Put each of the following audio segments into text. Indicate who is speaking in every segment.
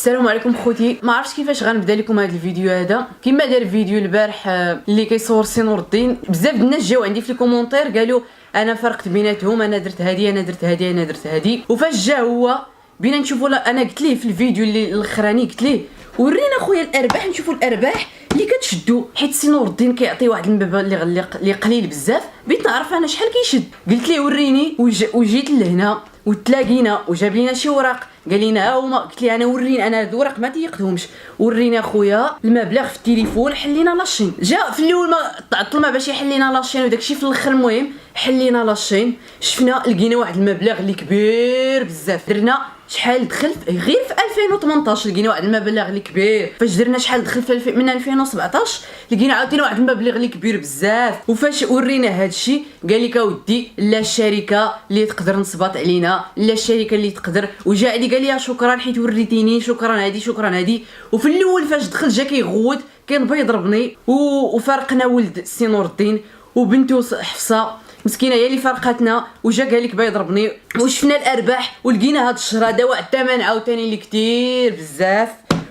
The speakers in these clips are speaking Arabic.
Speaker 1: السلام عليكم خوتي. ما عرفتش كيفاش غنبدا لكم هذا الفيديو هذا. كما دار الفيديو البارح اللي كيصور سي نور الدين، بزاف الناس جاو عندي في الكومونتير قالوا انا فرقت بيناتهم، انا درت هادي انا درت هادي انا درت هادي. وفاش جا هو بينا نشوفوا، انا قلت ليه في الفيديو اللي الاخراني قلت ليه ورينا خويا الارباح، نشوفوا الارباح اللي كتشدو، حيت سي نور الدين كيعطي واحد المبلغ اللي قليل بزاف. بغيت نعرف انا شحال كيشد. قلت ليه وريني، وجيت لهنا وتلاقينا وجاب لينا شي وراق قال لنا ها هما. قلت لي انا وريني، انا هاد الوراق ما تيقدهمش، ورينا خويا المبلغ في التليفون. حلينا لاشين، جا في الاول ما تعطل ما باش يحل لينا لاشين وداكشي، في الاخر المهم حلينا لاشين. شفنا لقينا واحد المبلغ اللي كبير بزاف. درنا شحال دخل غير في 2018 لقينا واحد المبلغ اللي كبير. فاش درنا شحال دخل في من 2017 لقينا عاوتاني واحد المبلغ اللي كبير بزاف. وفاش ورينا هادشي قال لك اودي لا الشركه اللي تقدر نصبط علينا، لا الشركه اللي تقدر. وجا علي قال لي شكرا حيت وريتيني، شكرا هادي شكرا هادي. وفي الاول فاش دخل جا كيغوت كان بغى يضربني. وفارقنا ولد سي نور الدين وبنته حفصه مسكينه هي اللي فرقتنا. وجا قال لك بغى يضربني. وشفنا الارباح ولقينا هاد الشهر هذا واحد الثمن عاوتاني اللي كثير بزاف.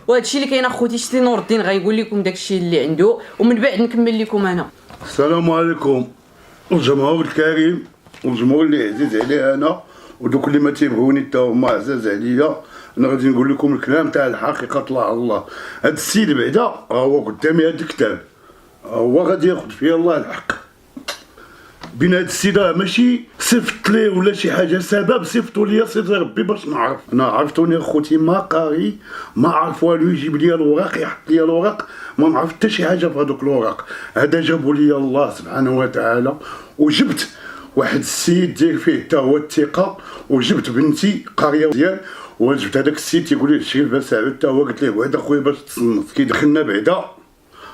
Speaker 1: وهذا الشيء اللي كاين اخوتي. سي نور الدين غايقول لكم داكشي اللي عنده ومن بعد نكمل لكم انا.
Speaker 2: السلام عليكم الجمهور الكريم والجمهور اللي عزيز عليه انا ودوك اللي ما تيبغوني حتى هما عزاز عليا. انا غادي نقول لكم الكلام تاع الحقيقه طلع الله. هاد السيد بعدا هو قدامي هاد الكتاب، هو غادي ياخذ فيا الله الحق. بين هاد السيده ماشي صيفط ليه ولا شي حاجه، سبب صيفطوا ليا سيدي ربي باش نعرف. انا عرفتوني اخوتي ما قاري، ما عرف والو، يجيب ليا الوراق يحط ليا الوراق، ما نعرف حتى شي حاجه في هذوك الوراق. هذا جابوا لي الله سبحانه وتعالى. وجبت واحد السيد داير فيه حتى هو الثقه، وجبت بنتي قاريه مزيان، وجبت هذاك السيد تيقول لي شريف باش ساعد حتى هو. قلت ليه بعدا خويا باش تصنف. كي دخلنا بعدا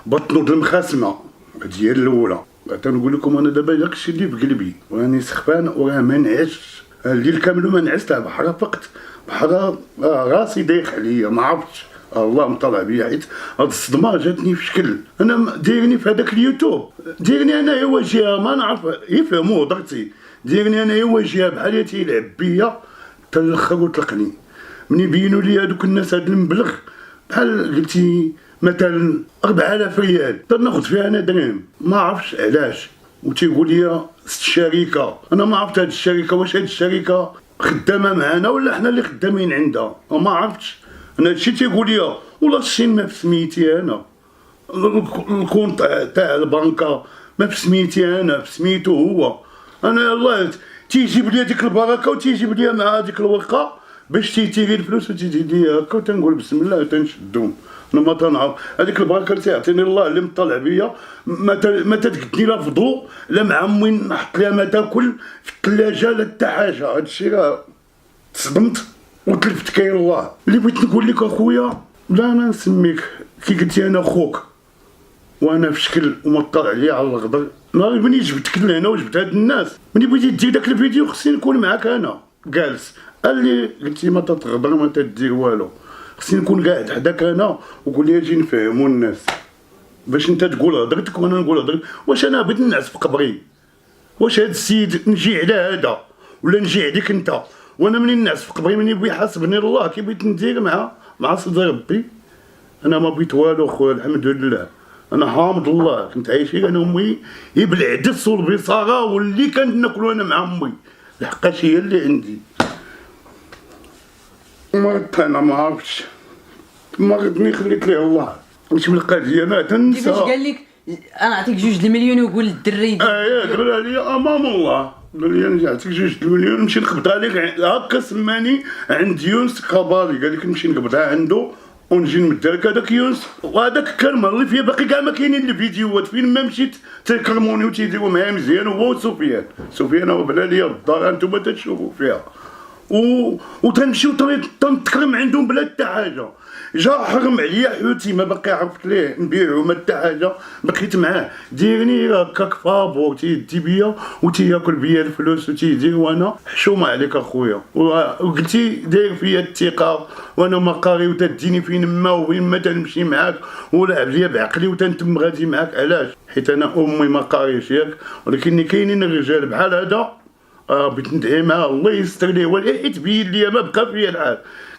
Speaker 2: بطنوا المخاسمه. هذه هي الاولى. تنقول لكم انا دابا داكشي اللي في قلبي، وراني سخفان وراه ما نعسش الليل كامل، ما نعست بحال فقت بحال راسي دايخ عليا، ما عرفتش الله مطلع بيا. حيت هاد الصدمه جاتني في شكل انا دايرني في هذاك اليوتيوب، دايرني انايا واجهه ما نعرف يفهموا هضرتي، دايرني انايا واجهه بحال تيلعب بيا حتى الاخر وطلقني. مني بينوا لي هذوك الناس هاد المبلغ بحال قلتي مثلا 4000 ريال تناخذ فيها انا درهم، ما عرفتش علاش. وتيقول لي الشركه، انا ما عرفت هاد الشركه واش هاد الشركه خدامه معانا ولا حنا اللي خدامين عندها، ما عرفتش. انا هادشي تيقول لي ولا الشين ما في سميتي انا، الكونط تاع البنكه ما في سميتي انا، في سميتو هو. انا الله تيجيب لي ديك البركه وتيجيب لي مع ديك الورقه باش تيتيري الفلوس وتيجي لي هكا، وتنقول بسم الله وتنشدهم. انا ما تنعرف هذيك البركه اللي تيعطيني الله اللي مطلع بيا، ما تتقدني لا فضو لا مع امي نحط ليها ما تاكل في الثلاجه لا حتى حاجه. هادشي راه تصدمت وتلفت كاين الله. اللي بغيت نقول لك اخويا، لا انا نسميك كي قلتي انا خوك وانا في شكل ومطلع عليا على الغدر. نهار ملي جبتك لهنا وجبت هاد الناس، ملي بغيتي دير داك الفيديو خصني نكون معاك انا جالس. اللي قلتي ما تتغدر ما تدير والو، خصني نكون قاعد حداك انا وقول لي اجي نفهموا الناس باش انت تقول هضرتك وانا نقول هضرتي. واش انا بغيت نعس في قبري؟ واش هاد السيد نجي على هذا ولا نجي عليك انت؟ وانا منين نعس في قبري منين بغي يحاسبني الله كي بغيت ندير مع سيدي ربي؟ انا ما بغيت والو خويا الحمد لله. انا حامد الله كنت عايش انا امي بالعدس والبصاره واللي كنت ناكلو انا مع امي، لحقاش هي اللي عندي. مرضت انا ما عرفتش، مرضني خليت ليه الله. واش من القضيه ما تنسى.
Speaker 1: كيفاش قال لك انا نعطيك 2 المليون ويقول للدري
Speaker 2: قال لي امام الله، قال لي انا نعطيك 2 المليون نمشي نقبضها لك. هكا سماني عند يونس قبالي، قال لك نمشي نقبضها عنده ونجي نمد لك هذاك يونس. وهذاك الكلمه اللي فيها باقي كاع ما كاينين الفيديوهات، فين ما مشيت تيكلموني وتيديروا معايا مزيان. هو سفيان هو بلا ليا الدار انتم تتشوفوا فيها وتنمشيو تنتكرم عندهم بلا حتى حاجه. جا حرم عليا حوتي ما باقي عرفت ليه نبيعو ما حتى حاجه، بقيت معاه ديرني هكاك فابور تيدي بيا وتياكل بيا الفلوس وتيدير. وانا حشومه عليك اخويا، وقلتي داير فيا الثقه وانا ما قاري وتديني فين ما وين ما تنمشي معاك ولعب ليا بعقلي وتنتم غادي معاك. علاش؟ حيت انا امي ما قاريش ياك، ولكن كاينين الرجال بحال هذا بغيت ندعي معاه الله يستر ليه، حيت بين ليا ما بقى فيا الحال.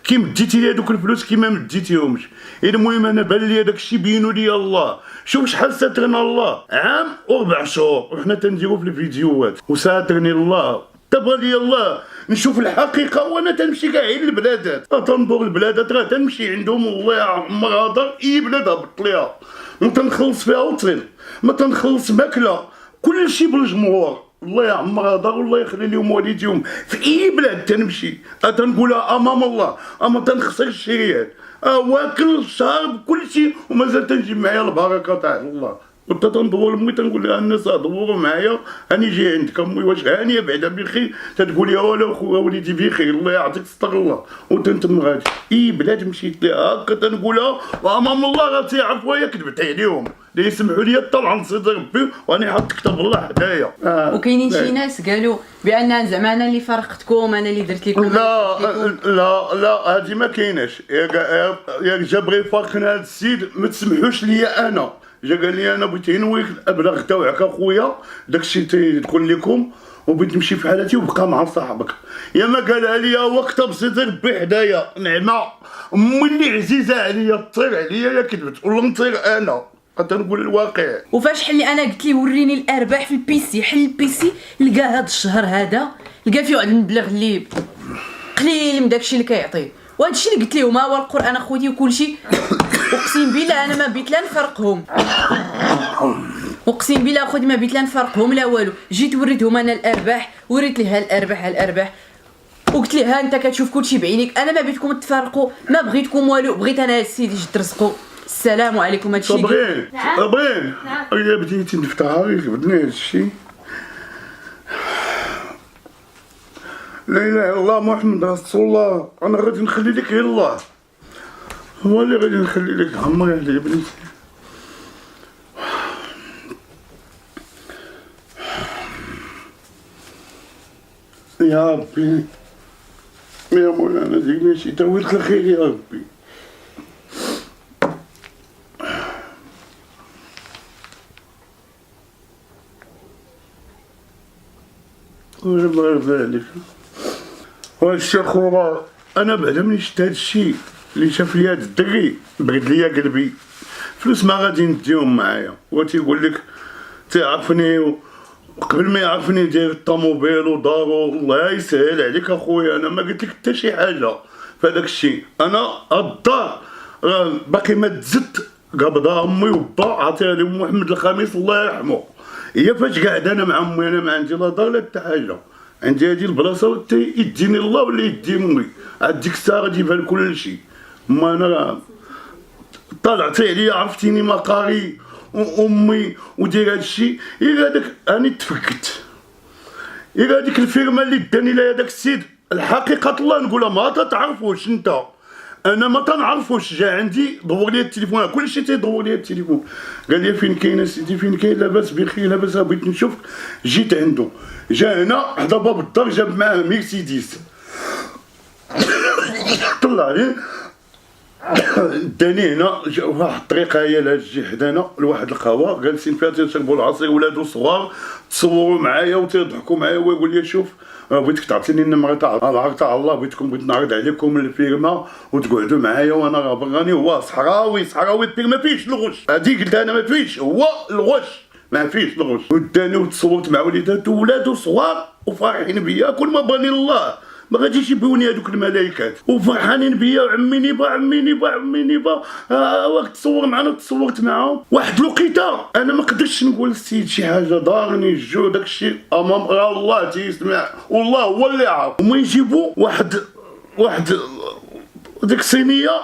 Speaker 2: كي مديتي لي هذوك الفلوس كي ما مديتيهمش. المهم انا بان لي هذاك الشيء بينو لي الله. شوف شحال ساترنا الله، عام و4 شهور وحنا تنديرو في الفيديوهات وساترني الله. تبغى لي الله نشوف الحقيقه وانا تنمشي كاع للبلادات، تنظر البلادات راه تنمشي عندهم الله يعمر هضر اي بلاد هبط ليها وتنخلص فيها وتصل، ما تنخلص ماكله كل شيء بالجمهور الله يعمر هضر والله يخلي لهم والديهم. في اي بلاد تنمشي تنقولها امام الله، اما تنخسر الشريات واكل شارب كل شيء ومازال تنجيب معايا البركه تاع الله. كنت تندور لامي تنقول لها الناس دوروا معايا راني جاي عندك امي واش هانيه بعدا بخير، تتقول لي ولا خويا وليدي بخير الله يعطيك ستر الله وتنتم غادي. اي بلاد مشيت لها هكا تنقولها وامام الله راه تيعرف ويا كذبت عليهم لا يسمحوا لي طلع نصيد ربي واني حاط كتاب الله حدايا.
Speaker 1: وكاينين شي ناس قالوا بان زعما انا اللي فرقتكم انا اللي درت لكم.
Speaker 2: لا هذه ما كايناش. يا جا بغى يفارقنا هذا السيد ما تسمحوش ليا انا. جا قال لي انا بغيت نويك الابلاغ تاعك اخويا داكشي تيكون لكم وبغيت نمشي في حالتي وبقى مع صاحبك. يا ما قالها لي هو كتب سيدي ربي حدايا نعمه امي اللي عزيزه عليا طير عليا يا كذبت ولا نطير انا تنقول الواقع.
Speaker 1: وفاش حل انا قلت لي وريني الارباح في البيسي، حل البيسي لقى هذا الشهر هذا لقى فيه واحد المبلغ اللي قليل من داكشي اللي كيعطيه. وهذا الشيء اللي قلت لهم ها هو القران اخوتي وكل شيء. اقسم بالله انا ما بيت لا نفرقهم، اقسم بالله اخوتي ما بيت لا نفرقهم لا والو. جيت وريتهم انا الارباح، وريت لها الارباح وقلت ليه ها انت كتشوف كل شيء بعينيك، انا ما بغيتكم تفرقوا ما بغيتكم والو، بغيت انا السيد يجي ترزقوا. السلام عليكم. هادشي
Speaker 2: صابرين يا بديتي نفتحها كبدني هادشي. لا اله الا الله محمد رسول الله. انا غادي نخلي لك غير الله، هو اللي غادي نخلي لك عمري عليه بنيتي. يا ربي يا مولانا ديرني شي تويلك الخير يا ربي. الله يرضى عليك. والشيخ وراه انا بعدا ملي شفت هاد الشيء اللي شاف لي هاد الدري برد ليا قلبي. فلوس ما غادي نديهم معايا، هو تيقول لك تعرفني وقبل ما يعرفني داير الطوموبيل ودارو. الله يسهل عليك اخويا انا ما قلت لك حتى شي حاجه في هذاك الشيء. انا الدار باقي ما تزدت قبضها امي وبا عطيها لي محمد الخميس الله يرحمه. هي فاش قاعد انا مع امي انا ما عندي لا دار لا حتى حاجه، عندي هذه البلاصه يديني الله ولا يدي امي. عاد ديك الساعه غادي يبان كل شيء. ما انا طلعتي عليا عرفتيني مقاري وامي ودير هادشي. غير هذاك راني تفكت، غير هذيك الفيرما اللي داني لها هذاك السيد الحقيقه الله نقولها ما تتعرفوش انت، انا ما تنعرفوش. جا عندي دور لي التليفون كل شيء تيدور لي التليفون. قال لي فين كاين سيدي فين كاين؟ لاباس بخير لاباس بغيت نشوف. جيت عنده جا هنا حدا باب الدار جاب معاه مرسيدس طلع لي داني هنا واحد الطريقه هي لهاد الجي حدانا لواحد القهوه جالسين فيها تيشربوا العصير ولادو صغار تصوروا معايا وتيضحكوا معايا ويقول لي شوف بغيتك تعطيني النمره تاع الله بغيت نعرض عليكم الفيرما وتقعدوا معايا وانا راني هو صحراوي الفيرما ما فيهش الغش. هادي قلت انا ما فيهش هو الغش ما فيهش الغش. وداني وتصورت مع وليداتو ولادو صغار وفرحين بيا كل ما باني الله ما غاديش يبيوني هذوك الملائكات وفرحانين بيا وعمي نيبا وقت تصور معنا تصورت معاهم. واحد الوقيته انا ما قدرتش نقول للسيد شي حاجه دارني الجو داكشي امام الله تيسمع والله هو اللي عارف. هما يجيبوا واحد ديك الصينيه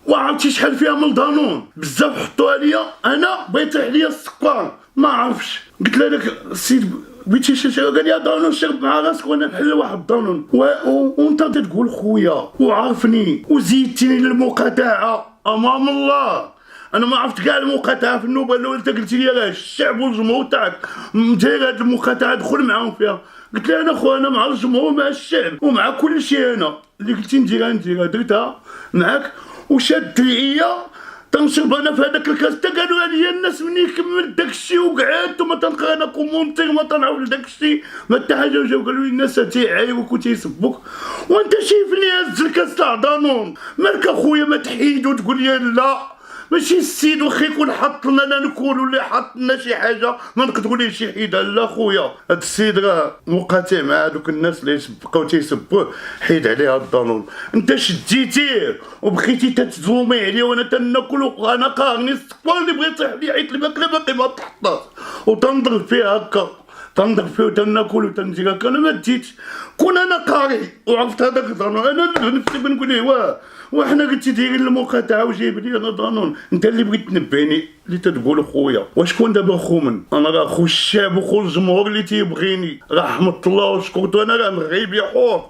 Speaker 2: وعرفتي شحال فيها من الدانون بزاف حطوها ليا. انا بغيت عليا السكر ما عرفش قلت له داك السيد بغيتي شي قال لي دانون شرب مع راسك وانا نحل واحد الدانون وانت تقول خويا وعارفني وزيدتيني للمقاطعه امام الله. انا ما عرفت كاع المقاطعه في النوبه الاولى انت قلت لي راه الشعب والجمهور تاعك داير هاد المقاطعه دخل معاهم فيها. قلت له انا خويا انا مع الجمهور ومع الشعب ومع كل شيء. انا اللي قلتي نديرها درتها معاك وشاد عليا تنشرب انا في هذاك الكاس تا قالوا عليا الناس مني كملت داكشي وقعدت وما تنقرا انا كومونتير ما تنعرف داكشي ما حتى حاجه. وجاو قالوا لي الناس تيعايبوك وتيسبوك وانت شايفني هز الكاس تاع دانون. مالك اخويا ما تحيد وتقول لي لا ماشي السيد واخا يكون حط لنا لا نكون ولا حط لنا شي حاجه ما نقدروا ليه شي حيده. لا خويا هاد السيد راه مقاتل مع هذوك الناس اللي بقاو تيسبوه حيد عليه هاد الدانون. انت شديتيه وبقيتي تتزومي عليه وانا تناكل وانا قارني السكوار اللي بغيت يطيح لي عيط الماكله باقي ما تحطاش وتنضرب فيه هكا تنضرب فيه وتناكل وتنجي هكا. انا ما ديتش كون انا قاري وعرفت هذاك الدانون انا نفسي بنقول ليه وحنا قلت دايرين المقاطعه وجايب لي انا دانون. انت اللي بغيت تنبهني اللي تتقول خويا وشكون دابا خو من انا راه خو الشعب وخو الجمهور اللي تيبغيني رحمة الله وشكرته. انا راه مغربي حور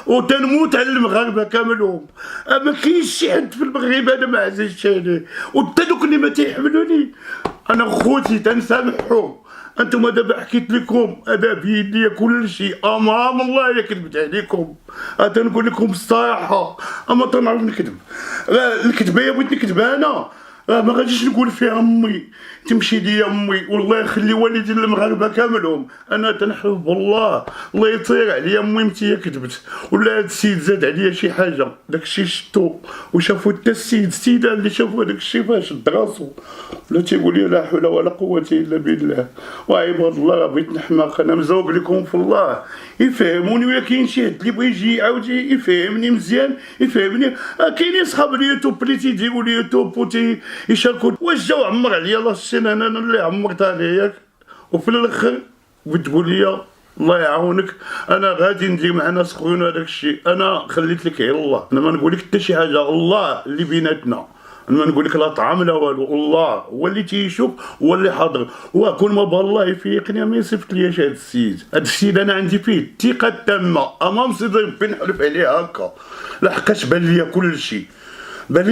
Speaker 2: وتنموت على المغاربه كاملهم. ما كاينش شي حد في المغرب انا ما عزيزش عليه وحتى دوك اللي ما تيحملوني انا خوتي تنسامحهم. انتم دابا حكيت لكم هذا بيدي كل شيء امام الله الا كذبت عليكم. تنقول لكم الصراحه اما تنعرف نكذب. الكذبه يا بغيت نكذب انا ما غاديش نقول فيها امي تمشي ليا امي والله يخلي والدي المغاربه كاملهم. انا تنحب بالله الله يطير عليا امي متي كذبت ولا هاد السيد زاد عليا شي حاجه. داكشي شفتو وشافو حتى السيده اللي شافوا هذاك الشيء فاش شد راسو ولا تيقول لي لا حول ولا قوه الا بالله. وعباد الله راه بغيت نحماق انا مزوق لكم في الله يفهموني. ولا كاين شي حد اللي بغى يجي يعاود يفهمني مزيان يفهمني. كاينين صحاب اليوتيوب اللي تيديروا اليوتيوب يشاركوا. واش جاو عمر عليا الله السنه انا اللي عمرت عليك وفي الاخر بتقول لي الله يعاونك انا غادي ندير مع ناس خويا هذاك الشيء. انا خليت لك غير الله. انا ما نقول لك حتى شي حاجه الله اللي بيناتنا. انا ما نقول لك لا طعام لا والو. الله هو اللي تيشوف هو اللي حاضر. وكل ما بالله يفيقني ما يصيفط ليش هذا السيد. هذا السيد انا عندي فيه الثقه التامه امام سيدي ربي نحلف عليه هكا لحقاش بان ليا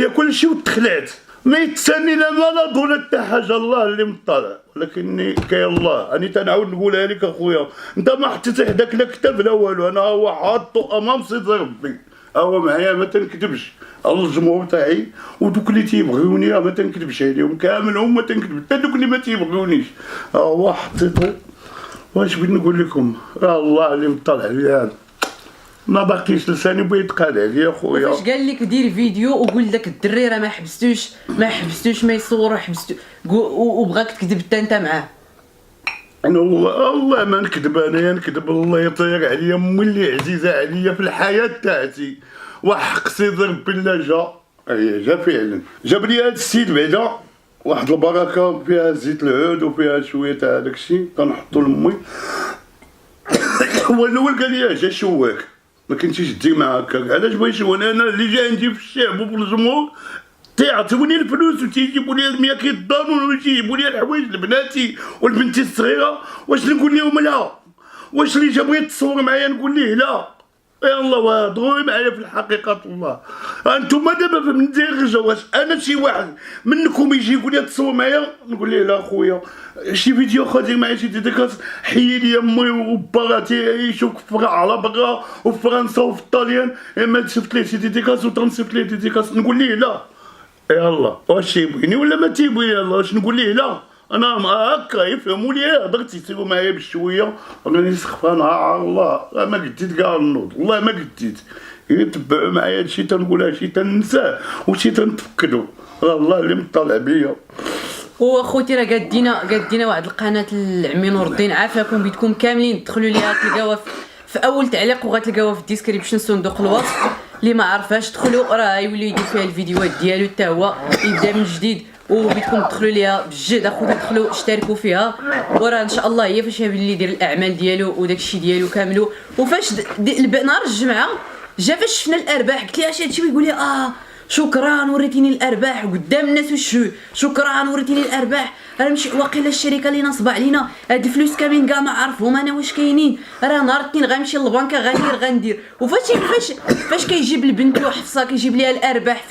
Speaker 2: كل شيء وتخلعت. ما يتسني لا مرض ولا حتى حاجه الله اللي مطلع. ولكني كاين الله اني تنعاود نقولها لك اخويا انت ما حطيت حداك لا كتاب لا والو. انا هو حاطو امام سيدي ربي هو معايا ما تنكذبش على الجمهور تاعي ودوك اللي تيبغيوني ما تنكذبش عليهم كاملهم ما تنكذب حتى دوك اللي ما تيبغيونيش هو حطيتو. واش بغيت نقول لكم الله اللي مطلع عليا ما باقيش لساني بغا يتقال عليا خويا.
Speaker 1: فاش قال لك دير فيديو وقول لك الدري راه ما حبستوش ما يصور حبستو وبغاك تكذب حتى انت معاه.
Speaker 2: انا والله ما نكذب. انا نكذب الله يطير عليا امي اللي عزيزه عليا في الحياه تاعتي وحق سيدي ربي لا جا فعلا. جاب لي هذا السيد بعدا واحد البركه فيها زيت العود وفيها شويه تاع داكشي كنحطو لامي. هو الاول قال لي جا شواك ما كنتيش دير معاه هكاك. علاش بغا يشوفني انا اللي جا عندي في الشعب وفي الجمهور تيعطوني الفلوس وتيجيبوا لي 100 كيلو دانون ويجيبوا لي الحوايج لبناتي والبنتي الصغيره. واش نقول لهم لا؟ واش اللي جا بغا يتصور معايا نقول ليه لا؟ يا الله وهضروا معايا في الحقيقه الله. انتم دابا من دير واش انا شي واحد منكم يجي يقول لي تصور معايا نقول ليه لا خويا شي فيديو خدير معايا شي ديديكاس حيي لي امي وبا تيعيشوا على برا وفي فرنسا وفي الطاليان ما شفت ليه شي ديديكاس وتنصيفط ليه ديديكاس نقول ليه لا؟ يا الله واش تيبغيني ولا ما تيبغيني الله واش نقول ليه لا؟ انا هكا يفهموا لي هضرت يسيروا معايا بشويه راني سخفان على الله ما قديت كاع النوض والله ما قديت. يتبعوا معايا هادشي تنقولها شي تنساه وشي تنتفكدو الله اللي مطلع بيا.
Speaker 1: واخوتي راه قادينا واحد القناه العمي نور الدين عافاكم بيدكم كاملين دخلوا ليها تلقاوها في اول تعليق وغتلقاوها في الديسكريبشن صندوق الوصف. اللي ما عرفاش دخلوا راه يولي يدير فيها الفيديوهات ديالو حتى هو يبدا من جديد وبيدكم تدخلوا ليها بجد اخوتي دخلوا اشتركوا فيها. وراه ان شاء الله هي فاش اللي يدير الاعمال ديالو وداك الشيء ديالو كاملو. وفاش نهار الجمعه جا فاش شفنا الارباح قلت ليه اش هادشي ويقول لي شكرا وريتيني الارباح قدام الناس شكرا وريتيني الارباح راه ماشي واقيلا الشركه اللي نصب علينا هاد الفلوس كاملين كاع ما عارفهم انا واش كاينين. راه نهار الاثنين غنمشي للبنكه غندير وفاش كيجيب البنت وحفصه كيجيب ليها الارباح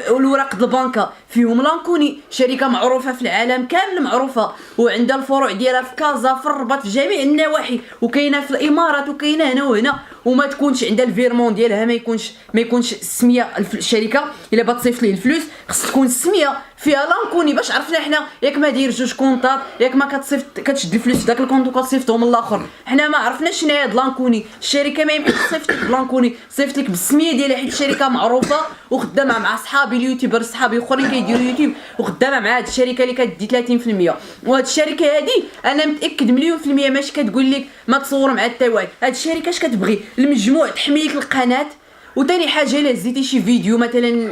Speaker 1: الوراق د البنكه فيهم لانكوني، شركه معروفه في العالم كامل معروفه وعندها الفروع ديالها في كازا في الرباط في جميع النواحي وكاينه في الامارات وكاينه هنا وهنا، وما تكونش عندها الفيرمون ديالها ما يكونش السميه الشركه الا بغات تصيفط ليه الفلوس خص تكون السميه فيها لانكوني باش عرفنا حنا ياك ما داير جوج كونطات ياك ما كتصيفط كتشد الفلوس في داك الكونط وكتصيفطهم للاخر، حنا ما عرفناش شنو هي هاد لانكوني. الشركه ما يمكنش تصيفط لك بلانكوني، صيفط لك بالسميه ديالها حيت الشركه معروفه وخدامه مع صحابي اليوتيوبر صحابي اخرين كيديروا يوتيوب وخدامه مع هاد الشركه اللي كتدي 30%. وهاد الشركه هادي انا متاكد مليون في المية ماشي كتقول لك ما تصور مع حتى واحد، هاد الشركه اش كتبغي المجموع تحمي لك القناه. وثاني حاجه الا هزيتي شي فيديو مثلا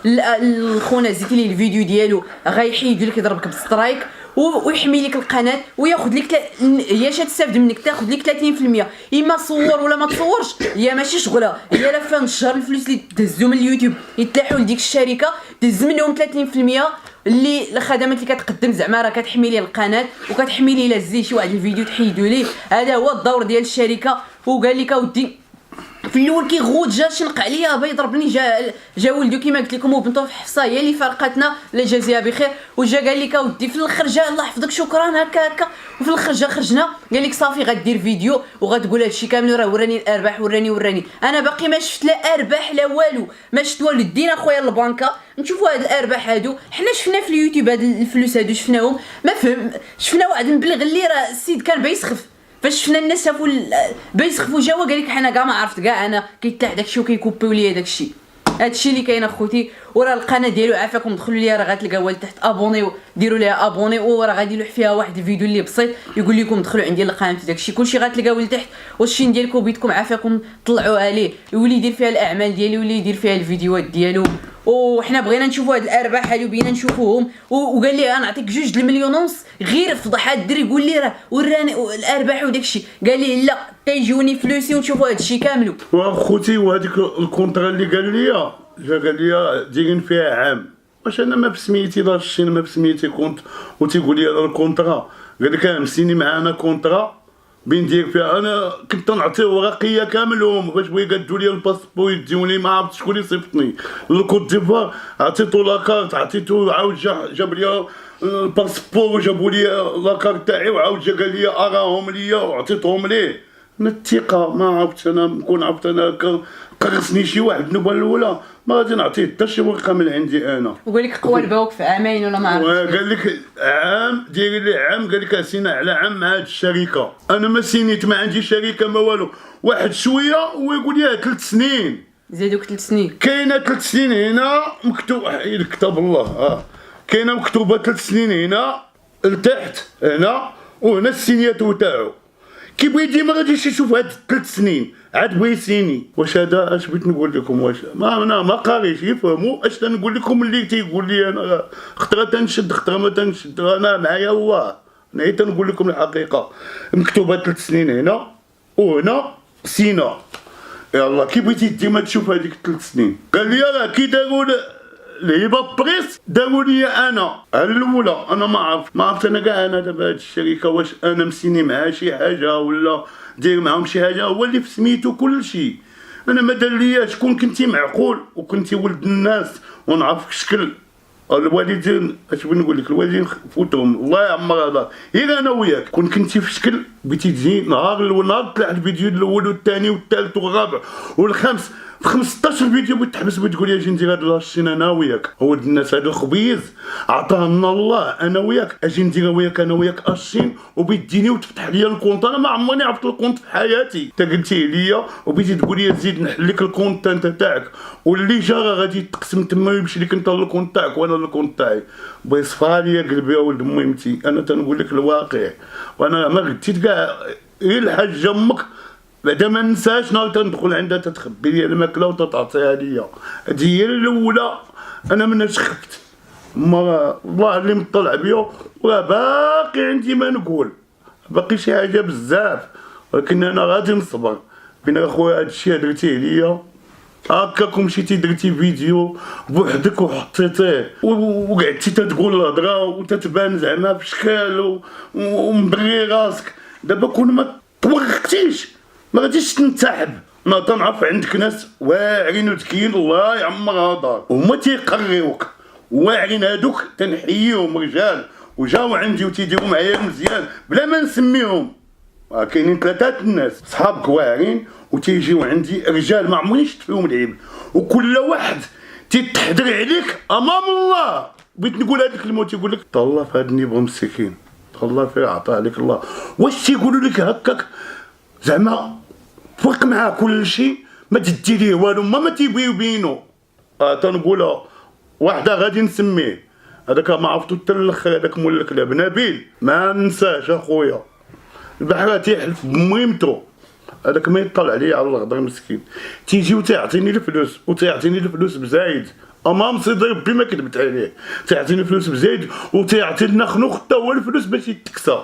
Speaker 1: الخونا هزيتي ليه الفيديو ديالو غيحيد لك يضربك بالسترايك ويحمي لك القناه وياخذ لك هي اش تستافد منك تاخذ لك 30%، اما صور ولا ما تصورش هي ماشي شغله، هي لافه الشهر الفلوس اللي تهزو من اليوتيوب يتلاحوا لديك الشركه تهز منهم 30% اللي الخدمات اللي كتقدم زعما راه كتحمي ليه القناه وكتحمي ليه الا زي شي واحد الفيديو تحيدوا ليه. هذا هو الدور ديال الشركه. وقال لك اودي في الاول كيغوت جا شنق عليا با يضربني، جا ولدو كيما قلت لكم وبنته في حفصه هي اللي فرقتنا لا جازيها بخير، وجا قال لك اودي في الاخر جا الله يحفظك شكرا هكا وفي الاخر جا خرجنا قال لك صافي غدير فيديو وغتقول هادشي كامل راه وراني الارباح وراني انا باقي ما شفت لا ارباح لا والو، ما شفت والو. دينا خويا للبنكه نشوفوا هاد الارباح هادو، حنا شفنا في اليوتيوب هاد الفلوس هادو شفناهم ما فهم، شفنا واحد المبلغ اللي راه السيد كان بيسخف فاش شفنا الناس شافوا بيسخفوا جاوا قال لك حنا كاع ما عرفت كاع انا كيتلاح داكشي وكيكوبيو ليا داكشي. هادشي اللي كاين اخوتي. وراه القناه ديالو عافاكم دخلوا ليها راه غتلقاوها لتحت ابونيو ديروا ليها ابوني وراه غادي يلوح فيها واحد الفيديو اللي بسيط يقول لكم دخلوا عندي القناه داكشي كلشي غتلقاوه لتحت. والشين ديالكم بيدكم عافاكم طلعوا عليه يولي يدير فيها الاعمال ديالو يولي يدير فيها الفيديوهات ديالو. وحنا بغينا نشوفوا هاد الارباح هادو بينا نشوفوهم. وقال لي غنعطيك 2 مليون ونص غير فضح هاد الدري يقول لي راه وراني الارباح وداكشي. قال لي لا تيجوني فلوسي ونشوفوا هادشي كامل.
Speaker 2: واخوتي وهذيك الكونطرا اللي قال لي دايرين فيها عام، واش انا ما بسميتي دار الشين ما بسميتي كونت وتيقول لي هذا الكونطرا قال لك مسيني معانا كونطرا بين دير فيها. انا كنت نعطيه ورقيه كاملهم باش بغا يقادوا لي الباسبور يديوني ما عرفت شكون اللي صيفطني للكوت ديفوار، عطيتو لاكارت عطيتو عاود جاب لي الباسبور وجابوا لي لاكارت تاعي وعاود جا قال لي اراهم ليا وعطيتهم ليه. من الثقه ما عرفتش انا نكون عرفت انا قرصني شي واحد النوبه الاولى ما غادي نعطيه حتى شي ورقه من عندي انا.
Speaker 1: وقال لك قوى باوك في عامين ولا ما عرفتش.
Speaker 2: قال لك عام ديري لي عام قال لك سينا على عام مع هاد الشركه. انا ما سينيت ما عندي شركه ما والو. واحد شويه ويقول لي 3 سنين
Speaker 1: زيدوك 3 سنين.
Speaker 2: كاينه 3 سنين هنا مكتوب كتاب الله كاينه مكتوبه 3 سنين هنا لتحت هنا وهنا السينياتو تاعو. كي بغي ديما غاديش يشوف هاد 3 سنين عاد بغي يسيني. واش هذا اش بغيت نقول لكم واش انا ما قاريش يفهموا اش تنقول لكم اللي تيقول لي انا خطره تنشد خطره ما تنشد انا معايا الله انا تنقول لكم الحقيقه. مكتوبه 3 سنين هنا وهنا سينا يلا كي بغيتي ديما تشوف هذيك 3 سنين. قال لي راه كي داروا الهبه بريس داروا لي انا الاولى انا ما عرفت انا كاع انا دابا هاد الشركه واش انا مسيني معها شي حاجه ولا داير معاهم شي حاجه هو اللي في سميتو كلشي. انا ما دار لياش كون كنتي معقول وكنتي ولد الناس ونعرفك شكل الوالدين اش بغيت نقول لك الوالدين فوتهم الله يعمر هذا غير انا وياك كون كنتي في شكل بغيتي تجي نهار طلع الفيديو الاول والثاني والثالث والرابع والخامس في 15 فيديو بغيت تحبس بتقول لي اجي ندير هاد لاشين انا وياك. هو الناس هذا الخبيز عطانا الله انا وياك اجي ندير وياك انا وياك اشين وبيديني وتفتح لي الكونت. انا ما عمرني عرفت الكونت في حياتي انت قلتيه ليا وبيتي تقول لي زيد نحل لك الكونت انت تاعك واللي جا غادي تقسم تما ويمشي لك انت الكونت تاعك وانا الكونت تاعي. بغي يصفى لي قلبي يا ولد ميمتي انا تنقول لك الواقع. وانا ما غديت كاع غير الحاجه امك بعدا ما ننساش نهار تندخل عندها تتخبي لي الماكله وتتعطيها ليا. هادي هي الاولى انا مناش خفت ما الله اللي مطلع بيا وراه باقي عندي ما نقول باقي شي حاجه بزاف ولكن انا غادي نصبر. بين اخويا هادشي درتيه ليا هكاك مشيتي درتي فيديو بوحدك وحطيتيه وقعدتي تتقول الهضره وتتبان زعما بشكال ومبري راسك. دابا كون ما توقفتيش ما غاديش تنسحب انا تنعرف عندك ناس واعرين وذكيين الله يعمرها دار وهما تيقريوك واعرين هادوك تنحييهم رجال وجاو عندي وتيديروا معايا مزيان بلا ما نسميهم. كاينين ثلاثه الناس صحابك واعرين وتيجيو عندي رجال ما عمرني شفت فيهم العيب وكل واحد تيتحضر عليك امام الله. بغيت نقول هذيك الكلمه تيقول لك تهلا في هذا النيبغ مسكين تهلا فيه عطاه عليك الله. واش تيقولوا لك هكاك زعما فرق معاه كل شيء ما تدي ليه والو ما تيبغيو يبينوا. تنقولها واحده غادي نسميه هذاك ما عرفتو حتى الاخر هذاك مول الكلاب نبيل ما ننساش اخويا البحر تيحلف بميمتو هذاك ما يطلع عليا على الغدر مسكين تيجي وتعطيني الفلوس وتعطيني الفلوس بزايد امام سيدي ربي ما كذبت عليه تعطيني الفلوس بزايد وتعطي لنا خنوخ حتى هو الفلوس باش يتكسى.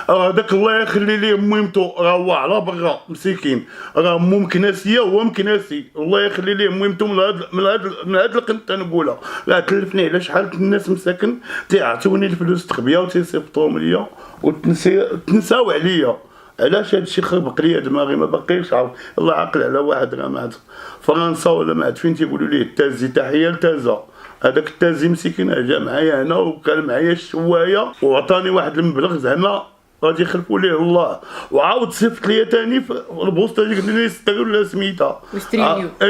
Speaker 2: هذاك الله يخلي ليه ميمتو راه هو على برا مسكين راه مو مكناسيه هو مكناسي الله يخلي ليه ميمتو من هاد القنت تنقولها راه تلفني على شحال الناس مساكن تيعطوني الفلوس تخبيها وتيصيفطوهم ليا وتنساو عليا. علاش هادشي خربق ليا دماغي ما باقيش عارف. الله عاقل على واحد راه مات فرنسا ولا مات فين تيقولوا ليه التازي تحيه لتازا هذاك التازي مسكين جا معايا هنا وكان معايا الشوايه وعطاني واحد المبلغ زعما غادي يخلفوا ليه الله وعاود صيفط ليا ثاني في البوسطه ديك اللي ستريو ولا سميتها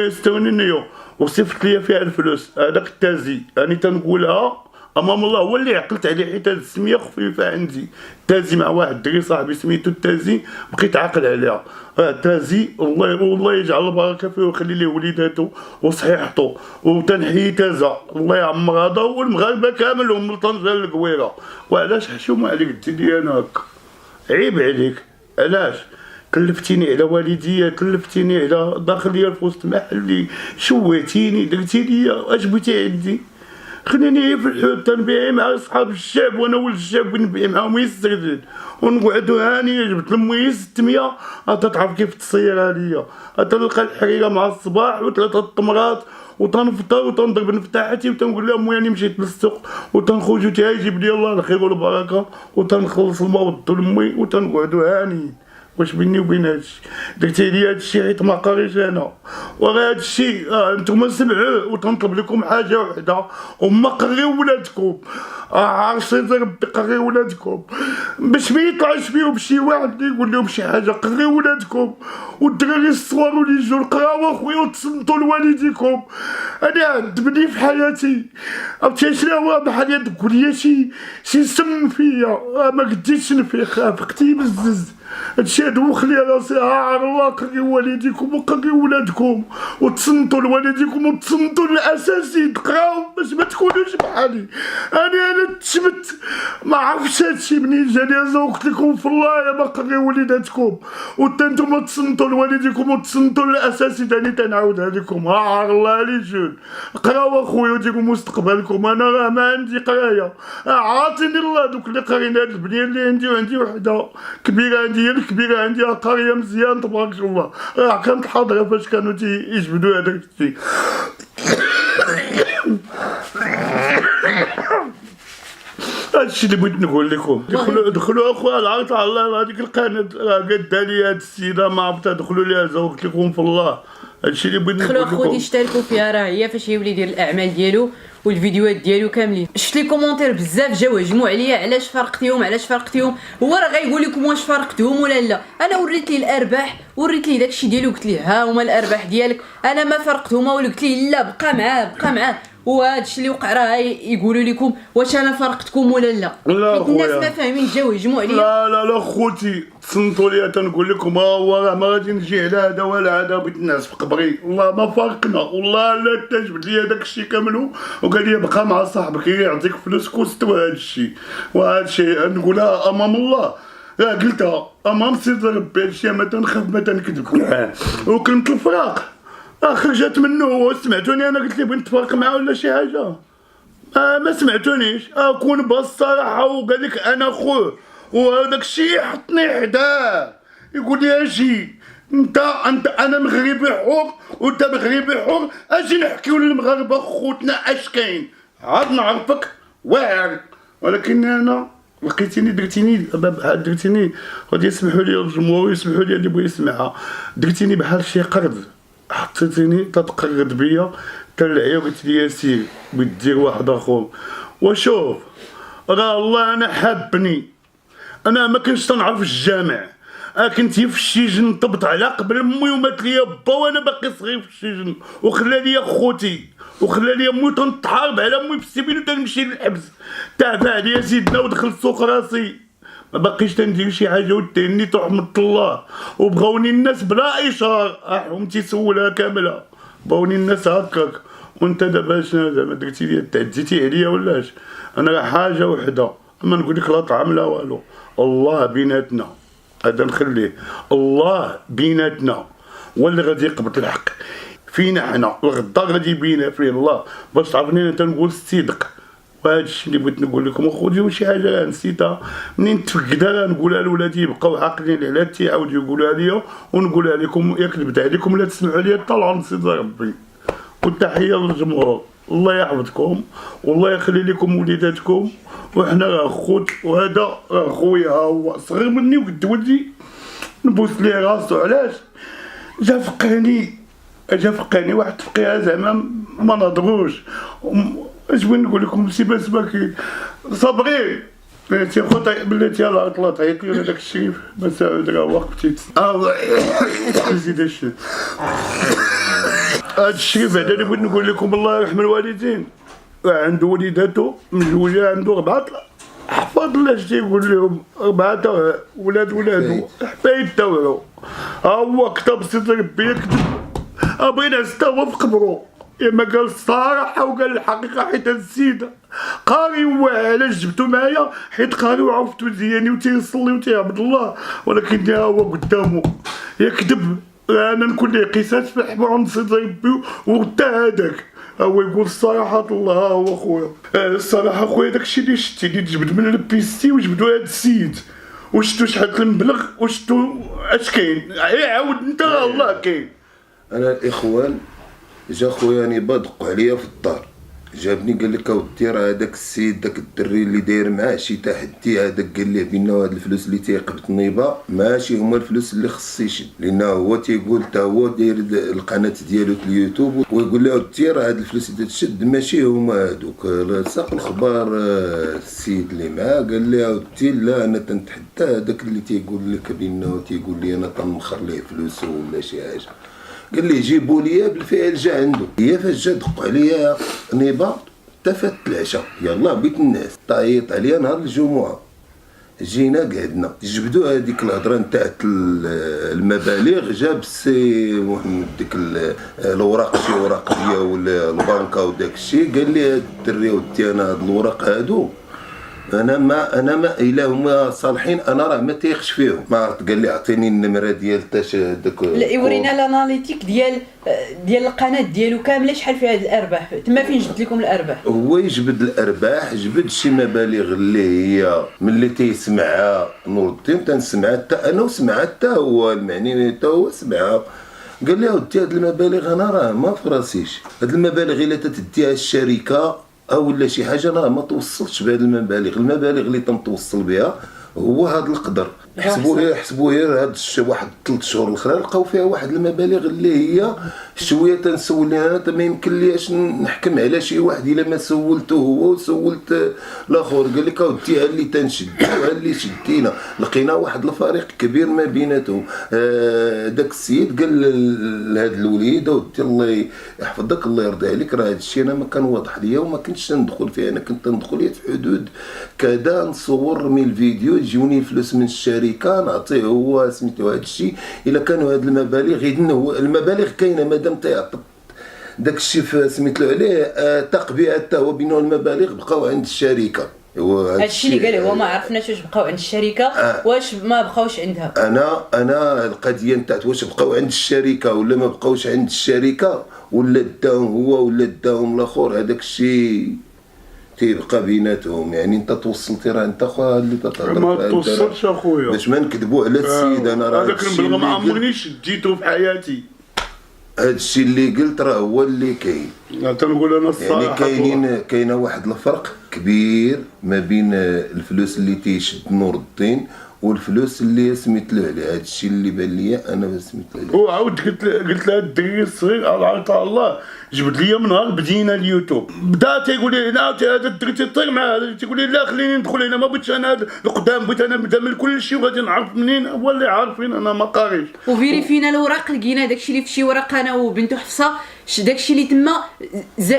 Speaker 2: سترينيو وصيفط ليا فيها الفلوس. هذاك التازي راني تنقولها امام الله هو اللي عقلت عليه حيت هاد السميه خفيفه عندي. تازي مع واحد الدري صاحبي سميتو التازي بقيت عاقل عليها. تازي والله يجعل البركه فيه ويخلي ليه وليداتو وصحيحتو وتنحيي تازا الله يعمر هذا والمغاربه كامل من طنجه للقويره. وعلاش حشومه عليك ديري انا هكا عيب عليك علاش كلفتيني على والديا كلفتيني على داخليه في وسط محلي شويتيني درتي ليا اش بغيتي عندي خليني في الحوت تنبيع مع صحاب الشعب وانا ولد الشعب ونبيع معاهم يستغل ونقعدو هانيه جبت لمي 600 تعرف كيف تصيرها ليا تلقى الحريره مع الصباح وثلاثه التمرات وتنفطر وتنضرب نفتاحتي وتنقول لهم وياني مشيت للسوق وتنخرج تيجيب لي الله الخير والبركه وتنخلص الماء والضو لمي وتنقعدو هانيين. واش بيني وبين هادشي درتي لي هادشي حيت ما قاريش انا وراه هادشي نتوما سمعوه وتنطلب لكم حاجه وحده وما قريو ولادكم عارفين ربي قريو ولادكم باش ما يطلعش فيهم شي واحد يقول لهم شي حاجه قريو ولادكم والدراري الصغار اللي يجوا القراوه خويا وتصنتوا لوالديكم. انا عذبني في حياتي عرفتي شنو هو بحال تقول لي شي سم فيا ما قديتش نفيق فقتي بزز هادشي هادو خلي راسي عار الله قريو والديكم وقريو ولادكم وتصنتوا لوالديكم وتصنتوا للاساسي تقراو باش ما تكونوش بحالي. انا تشمت ما عرفتش هادشي منين جاني قلت لكم في الله يا ما قريو وليداتكم وانتم تصنتوا لوالديكم وتصنتوا للاساسي ثاني تنعاودها لكم عار الله لي جون قراو اخويا وديروا مستقبلكم. انا راه ما عندي قرايه عاطيني الله دوك اللي قارين هاد البنيه اللي عندي وعندي وحده كبيره عندي هي الكبيره عندي قاريه مزيان تبارك الله راه كانت حاضره فاش كانوا تيجبدوا هذاك الشيء. هادشي اللي بغيت نقول لكم دخلوا اخويا العرض على الله هذيك القناه راه قادة لي هاد السيده ما عرفتها دخلوا ليها زوجت لكم في الله. هادشي اللي بغيت نقول لكم
Speaker 1: دخلوا اخوتي اشتركوا فيها راه هي فاش يولي يدير الاعمال ديالو والفيديوهات ديالو كاملين. شفت لي كومونتير بزاف جاو هجموا عليا علاش فرقتيهم هو راه غايقول لكم واش فرقتهم ولا لا. انا وريت ليه الارباح وريت ليه داكشي ديالو قلت ليه ها هما الارباح ديالك انا ما فرقتهما ولا قلت ليه لا بقى معاه وهادشي اللي وقع راه يقولوا لكم واش انا فرقتكم ولا لا. الناس ما فاهمين جاو يهجموا عليا.
Speaker 2: لا خوتي تصنتوا ليا تنقول لكم هو راه ما غادي نجي على هذا ولا هذا بغيت الناس في قبري والله ما فارقنا والله لا تجبد ليا داكشي كامل وقال لي بقى مع صاحبك يعطيك فلوس كوستوا هادشي وهادشي نقولها امام الله راه قلتها امام سيدي ربي هادشي ما تنخاف ما تنكذب وكلمة الفراق خرجت منه. سمعتوني انا قلت لي بغيت نتفارق معاه ولا شي حاجه ما سمعتونيش اكون بالصراحه وقال لك انا خوه وهذاك الشيء حطني حداه يقول لي اجي انت انا مغربي حر وانت مغربي حر اجي نحكيو للمغاربه خوتنا اش كاين عاد نعرفك واعر ولكن انا لقيتيني درتيني غادي يسمحوا لي الجمهور يسمحوا لي اللي بغى يسمعها، درتيني بحال شي قرد، حطيتيني تتقرد بيا تلعيا وقلت لي سير بدير واحد اخر. وشوف راه الله انا حابني، انا ما كنتش تنعرف الجامع، كنت في السجن طبت على قبل امي ومات ليا با وانا باقي صغير في السجن، وخلى ليا خوتي وخلى ليا امي تنتحارب على امي في السبيل وتنمشي للحبس، تعفى عليا سيدنا ودخل سوق راسي، ما باقيش تندير شي حاجه وتهنيت رحمة الله، وبغاوني الناس بلا اشهار، حومتي سولها كامله، بغاوني الناس هكاك، وانت دابا شنو زعما درتي لي تعديتي عليا ولاش؟ انا راه حاجه وحده، اما نقول لك لا طعام لا والو، الله بيناتنا هذا نخليه، الله بيناتنا هو اللي غادي يقبض الحق فينا حنا، الغدا غادي يبينها فيه الله، باش تعرفني انا تنقول الصدق. وهذا الشيء اللي بغيت نقول لكم، وخذوا شي حاجه نسيتها منين تفقدها نقولها لولادي يبقاو عاقلين على تيعاودوا يقولوها ليا ونقولها لكم، يا كذبت عليكم لا تسمعوا لي طلعوا نسيت ربي. والتحيه للجمهور، الله يحفظكم والله يخلي لكم وليداتكم، وحنا راه خوت، وهذا راه خويا هو صغير مني وقد ولدي، نبوس ليه راسو. علاش؟ جا فقاني واحد التفقيعه زعما ما نهضروش. اش بغيت نقول لكم؟ سي بس باكي صابرين بلاتي خوتي بلاتي يلاه طلعت عيط لي هذاك الشريف بس راه وقفتي زيد الشيء هاد الشريف هذا اللي بغيت نقول لكم الله يرحم الوالدين، عنده وليداتو مزوجه، عنده 4 حفاظ الله اش تيقول لهم، 4 ولادو حفايد تاوعو، ها هو كتب سيدي ربي يكتب، بغينا 6 هو في قبرو، ما قال الصراحه وقال الحقيقه، حيت هاد السيد قاري علاش جبتو معايا، حيت قاري وعرفتو مزياني وتيصلي وتيعبد الله، ولكن ها هو قدامه يكذب، انا نكون ليه قصاص في الحبر عند سيدي ربي، وتا هذاك هو يقول الصراحة الله. ها هو خويا الصراحة خويا داكشي اللي شتي اللي تجبد من البيستي وجبدو هاد السيد، وشتو شحال المبلغ وشتو اش كاين، عاود انت الله كاين.
Speaker 3: انا الاخوان جا خويا نيبا دقوا عليا في الدار، جابني قال لك اودي راه هذاك السيد داك الدري اللي داير معاه شي تحدي، هذاك قال ليه بان هاد الفلوس اللي تيقبض نيبا ماشي هما الفلوس اللي خص يشد، لانه هو تيقول حتى هو داير القناه ديالو في اليوتيوب، ويقول له اودي راه هاد الفلوس اللي تشد ماشي هما هادوك. ساق الخبار السيد اللي معاه قال لي اودي لا انا تنتحدى هذاك اللي تيقول لك بانه تيقول لي انا تنمخر ليه فلوسه ولا شي حاجه، قال لي جيبوا لي بالفعل جا عنده. هي فاش جا دقوا عليا نيبا تفات العشاء، يلا بيت الناس تعيط عليا نهار الجمعه، جينا قعدنا جبدوا هذيك الهضره نتاع المبالغ، جاب السي محمد ديك الاوراق شي اوراق ديال البنكه وداك الشيء، قال لي هاد الدري ودي انا هاد الاوراق هادو انا ما الا هما صالحين انا راه ما تيخش فيهم، ما عرفت. قال لي اعطيني النمره ديال تاش داك،
Speaker 1: لا يورينا الاناليتيك ديال القناه ديالو كامله شحال فيها هاد الارباح، تما فين جبت لكم الارباح؟
Speaker 3: هو يجبد الارباح، جبد شي مبالغ اللي هي من اللي تيسمعها نور الدين، تنسمعها حتى انا وسمعها حتى هو المعني حتى هو سمعها. قال لي اودي هاد المبالغ انا راه ما في راسيش، هاد المبالغ الا تديها الشركه او ولا شي حاجه انا ما توصلتش بهاد المبالغ اللي تنتوصل بها هو هاد القدر. حسبوا غير هاد واحد 3 شهور الاخرى لقاو فيها واحد المبالغ اللي هي شويه تنسول انا ما يمكن ليش نحكم على شي واحد الا ما سولته هو وسولت الاخر. قال لك اودي ها اللي تنشدو ها اللي شدينا، لقينا واحد الفريق كبير ما بيناتهم. داك السيد قال لهاد الوليد اودي الله يحفظك الله يرضي عليك، راه هاد الشيء انا ما كان واضح ليا وما كنتش ندخل فيه، انا كنت ندخل في حدود كذا نصور من الفيديو يجوني الفلوس من الشركه نعطيه هو سميتو هذا الشيء. الا كانوا هاد المبالغ اذن هو المبالغ كاينه مادام تيعطي داك الشيء سميتلو عليه تقبيع حتى هو بينو المبالغ بقاو عند الشركه.
Speaker 1: هادشي اللي قال هو ما عرفناش واش بقاو عند الشركه واش ما بقاوش عندها.
Speaker 3: انا القضيه نتاعت واش بقاو عند الشركه ولا ما بقاوش عند الشركه ولا داهم هو ولا داهم الاخر، هذاك الشيء تيبقى بيناتهم. يعني انت توصلتي راه انت خويا اللي تتهضر
Speaker 2: ما توصلش اخويا
Speaker 3: باش ما نكذبوا على السيد. انا راه
Speaker 2: هذاك المبلغ ما عمرنيش ديتو في حياتي،
Speaker 3: هذا الشيء اللي قلت راه هو اللي كاين.
Speaker 2: تنقول انا
Speaker 3: يعني
Speaker 2: الصراحه
Speaker 3: كاينه واحد الفرق كبير ما بين الفلوس اللي تيشد نور الدين والفلوس اللي سميت له عليه. هذا الشيء اللي بان ليا انا سميت له عليه.
Speaker 2: وعاود قلت لها الدري الصغير الله الله جبد لي من نهار بدينا اليوتيوب بدا تيقول لي لا هذا الدري تيطير مع هذا تيقول لي لا خليني ندخل هنا ما بغيتش انا هذا القدام بغيت انا نبدا من كل شيء وغادي نعرف منين هو اللي عارفين انا ما قاريش.
Speaker 1: وفيريفينا الاوراق لقينا داكشي اللي في شي ورق انا وبنته حفصه داكشي اللي تما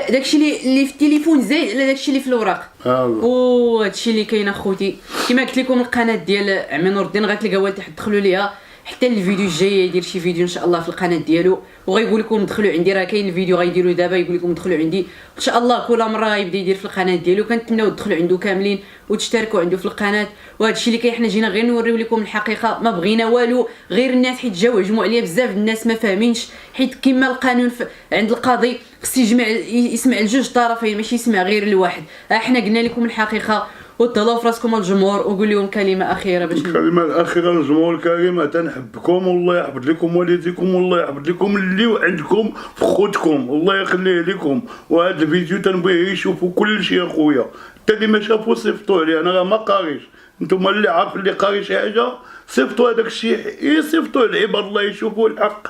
Speaker 1: داكشي اللي في التليفون زايد على داكشي اللي في الاوراق. وهادشي اللي كاين اخوتي كما قلت لكم القناه ديال عمي نور الدين غتلقاوها لتحت دخلوا ليها حتى الفيديو الجاي يدير شي فيديو ان شاء الله في القناه ديالو وغيقول لكم دخلوا عندي راه كاين الفيديو غيديروا دابا يقول لكم دخلوا عندي ان شاء الله كل مره غيبدا يدير في القناه ديالو كنتمناو تدخلوا عنده كاملين وتشتركوا عنده في القناه. وهذا الشيء اللي كاين حنا جينا غير نوريو لكم الحقيقه ما بغينا والو غير الناس حيت جاو هجموا عليا بزاف الناس ما فاهمينش حيت كما القانون عند القاضي خص يسمع لجوج طرفين ماشي يسمع غير لواحد. حنا قلنا لكم الحقيقه وتهلاو في راسكم الجمهور وقول لهم كلمه اخيره باش
Speaker 2: الكلمه الاخيره للجمهور الكريم تنحبكم والله يحفظ لكم والديكم والله يحفظ لكم اللي عندكم في خوتكم الله يخليه لكم. وهذا الفيديو تنبغيه يشوفوا كل شيء اخويا حتى اللي ما شافوا صيفطوا لي انا راه ما قاريش انتم اللي عارف اللي قاري شي حاجه صيفطوا هذاك الشيء يصيفطوا العباد الله يشوفوا الحق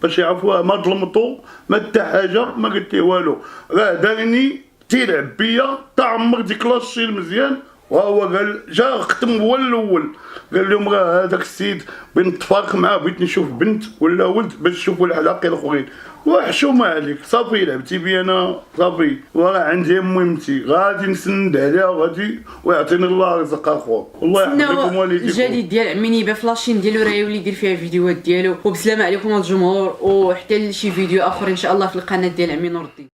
Speaker 2: باش يعرفوها ما ظلمتو ما حتى حاجه ما قلت ليه والو راه دارني تيلعب بيا تعمر ديك لاشي المزيان وهو قال جا ختم هو الاول قال لهم راه هذاك السيد بغيت نتفارق معاه بغيت نشوف بنت ولا ولد باش نشوفوا الحلاقين الاخرين وحشومه عليك صافي لعبتي بي انا صافي وراه عندي مهمتي غادي نسند عليها وغادي ويعطيني الله رزق اخو والله يحفظ لكم والديكم.
Speaker 1: الجديد ديال عمي نيبه فلاشين ديالو راه يولي يدير فيها فيديوهات ديالو وبسلامه عليكم الجمهور وحتى لشي فيديو اخر ان شاء الله في القناه ديال عمي نور الدين.